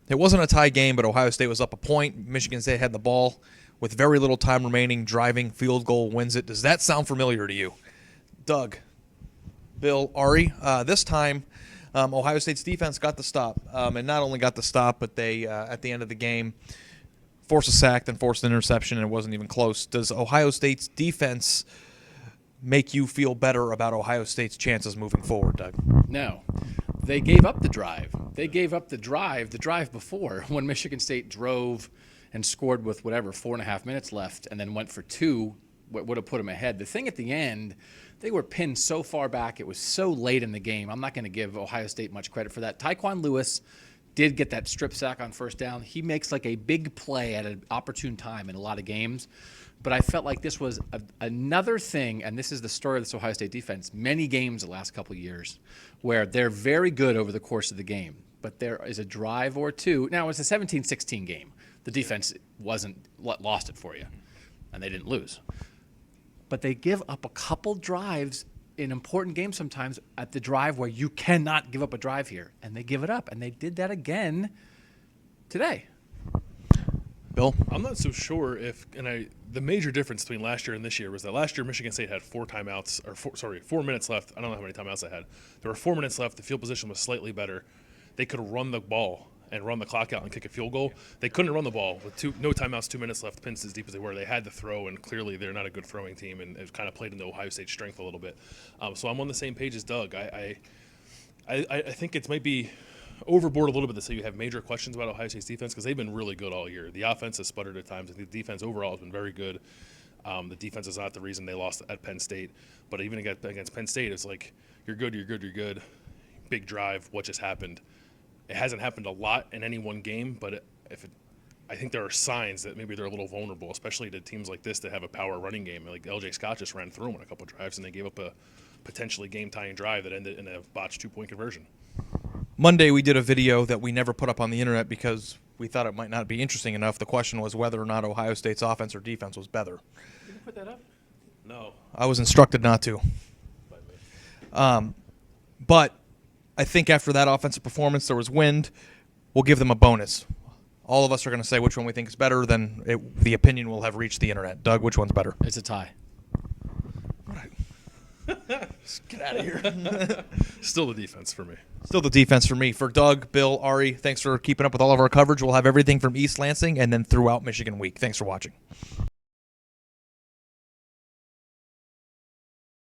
It wasn't a tie game, but Ohio State was up a point. Michigan State had the ball with very little time remaining, driving, field goal, wins it. Does that sound familiar to you? Doug, Bill, Ari, this time Ohio State's defense got the stop. And not only got the stop, but they, at the end of the game, forced a sack, then forced an interception, and it wasn't even close. Does Ohio State's defense make you feel better about Ohio State's chances moving forward, Doug? No. They gave up the drive. They gave up the drive before when Michigan State drove and scored with 4.5 minutes left and then went for two, what would have put them ahead. The thing at the end, they were pinned so far back. It was so late in the game. I'm not going to give Ohio State much credit for that. Tyquan Lewis did get that strip sack on first down. He makes like a big play at an opportune time in a lot of games. But I felt like this was another thing, and this is the story of this Ohio State defense, many games the last couple of years, where they're very good over the course of the game. But there is a drive or two. Now, it's a 17-16 game. The defense lost it for you, and they didn't lose. But they give up a couple drives in important games sometimes at the drive where you cannot give up a drive here. And they give it up, and they did that again today. Bill? I'm not so sure the major difference between last year and this year was that last year Michigan State had 4 minutes left. I don't know how many timeouts they had. There were 4 minutes left. The field position was slightly better. They could run the ball and run the clock out and kick a field goal. They couldn't run the ball with no timeouts, 2 minutes left, pins as deep as they were. They had to throw, and clearly they're not a good throwing team, and it kind of played into Ohio State's strength a little bit. So I'm on the same page as Doug. I think it might be overboard a little bit to say you have major questions about Ohio State's defense because they've been really good all year. The offense has sputtered at times. The defense overall has been very good. The defense is not the reason they lost at Penn State. But even against Penn State, it's like, you're good. Big drive, what just happened? It hasn't happened a lot in any one game, but I think there are signs that maybe they're a little vulnerable, especially to teams like this that have a power running game. Like L.J. Scott just ran through them on a couple of drives, and they gave up a potentially game-tying drive that ended in a botched 2-point conversion. Monday we did a video that we never put up on the internet because we thought it might not be interesting enough. The question was whether or not Ohio State's offense or defense was better. Did you put that up? No. I was instructed not to. But I think after that offensive performance, there was wind. We'll give them a bonus. All of us are going to say which one we think is better. Then the opinion will have reached the internet. Doug, which one's better? It's a tie. All right. Get out of here. Still the defense for me. Still the defense for me. For Doug, Bill, Ari, thanks for keeping up with all of our coverage. We'll have everything from East Lansing and then throughout Michigan week. Thanks for watching.